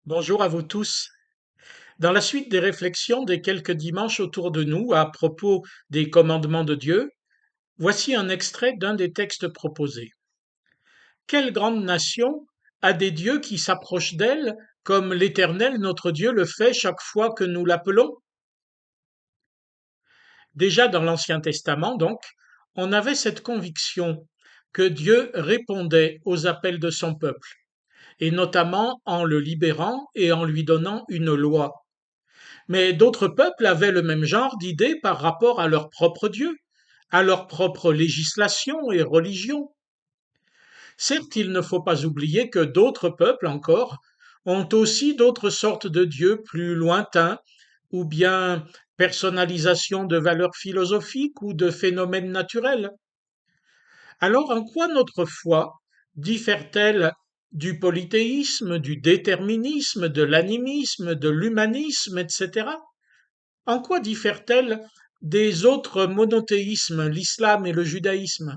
Bonjour à vous tous. Dans la suite des réflexions des quelques dimanches autour de nous à propos des commandements de Dieu, voici un extrait d'un des textes proposés. Quelle grande nation a des dieux qui s'approchent d'elle comme l'Éternel notre Dieu le fait chaque fois que nous l'appelons? Déjà dans l'Ancien Testament, donc, on avait cette conviction que Dieu répondait aux appels de son peuple, et notamment en le libérant et en lui donnant une loi. Mais d'autres peuples avaient le même genre d'idées par rapport à leur propre Dieu, à leur propre législation et religion. Certes, il ne faut pas oublier que d'autres peuples encore ont aussi d'autres sortes de dieux plus lointains, ou bien personnalisation de valeurs philosophiques ou de phénomènes naturels. Alors en quoi notre foi diffère-t-elle du polythéisme, du déterminisme, de l'animisme, de l'humanisme, etc.? En quoi diffère-t-elle des autres monothéismes, l'islam et le judaïsme?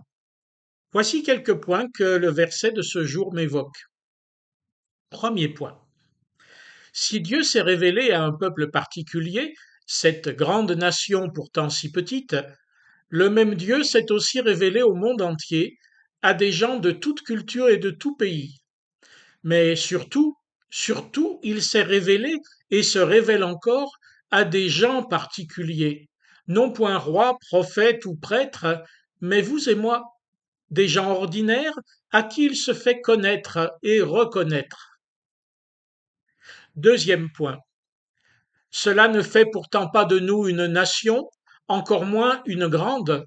Voici quelques points que le verset de ce jour m'évoque. Premier point. Si Dieu s'est révélé à un peuple particulier, cette grande nation pourtant si petite, le même Dieu s'est aussi révélé au monde entier, à des gens de toute culture et de tout pays. Mais surtout, il s'est révélé et se révèle encore à des gens particuliers, non point rois, prophètes ou prêtres, mais vous et moi, des gens ordinaires à qui il se fait connaître et reconnaître. Deuxième point. Cela ne fait pourtant pas de nous une nation, encore moins une grande.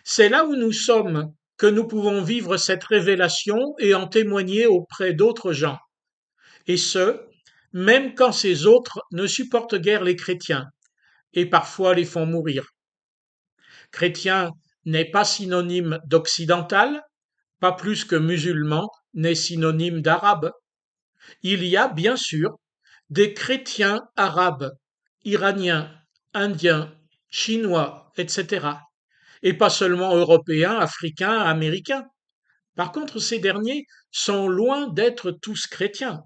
C'est là où nous sommes que nous pouvons vivre cette révélation et en témoigner auprès d'autres gens. Et ce, même quand ces autres ne supportent guère les chrétiens, et parfois les font mourir. Chrétien n'est pas synonyme d'occidental, pas plus que musulman n'est synonyme d'arabe. Il y a, bien sûr, des chrétiens arabes, iraniens, indiens, chinois, etc. Et pas seulement européens, africains, américains. Par contre, ces derniers sont loin d'être tous chrétiens.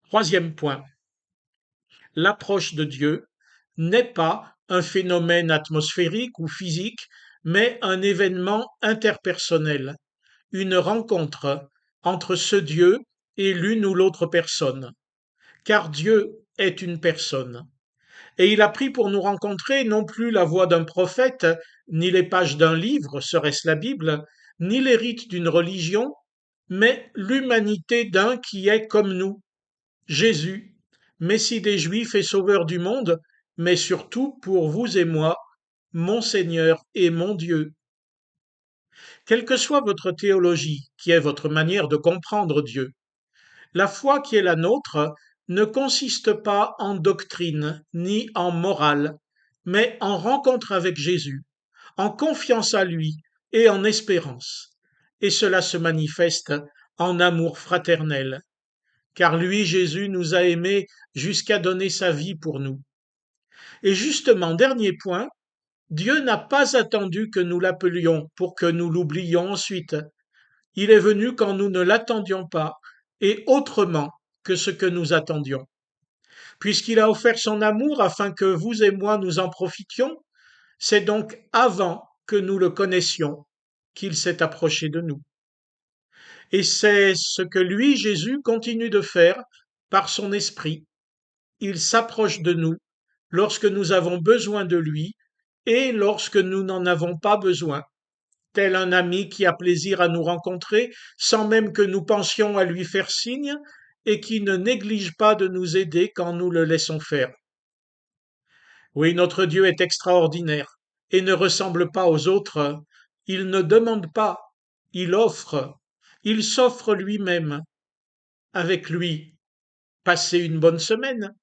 Troisième point. L'approche de Dieu n'est pas un phénomène atmosphérique ou physique, mais un événement interpersonnel, une rencontre entre ce Dieu et l'une ou l'autre personne. Car Dieu est une personne. Et il a pris pour nous rencontrer non plus la voix d'un prophète, ni les pages d'un livre, serait-ce la Bible, ni les rites d'une religion, mais l'humanité d'un qui est comme nous, Jésus, Messie des Juifs et Sauveur du monde, mais surtout pour vous et moi, mon Seigneur et mon Dieu. Quelle que soit votre théologie, qui est votre manière de comprendre Dieu, la foi qui est la nôtre ne consiste pas en doctrine ni en morale, mais en rencontre avec Jésus, en confiance à lui et en espérance. Et cela se manifeste en amour fraternel, car lui, Jésus, nous a aimés jusqu'à donner sa vie pour nous. Et justement, dernier point, Dieu n'a pas attendu que nous l'appelions pour que nous l'oublions ensuite. Il est venu quand nous ne l'attendions pas, et autrement que ce que nous attendions. Puisqu'il a offert son amour afin que vous et moi nous en profitions, c'est donc avant que nous le connaissions qu'il s'est approché de nous. Et c'est ce que lui, Jésus, continue de faire par son esprit. Il s'approche de nous lorsque nous avons besoin de lui et lorsque nous n'en avons pas besoin, tel un ami qui a plaisir à nous rencontrer sans même que nous pensions à lui faire signe et qui ne néglige pas de nous aider quand nous le laissons faire. Oui, notre Dieu est extraordinaire et ne ressemble pas aux autres. Il ne demande pas, il offre, il s'offre lui-même. Avec lui, passez une bonne semaine.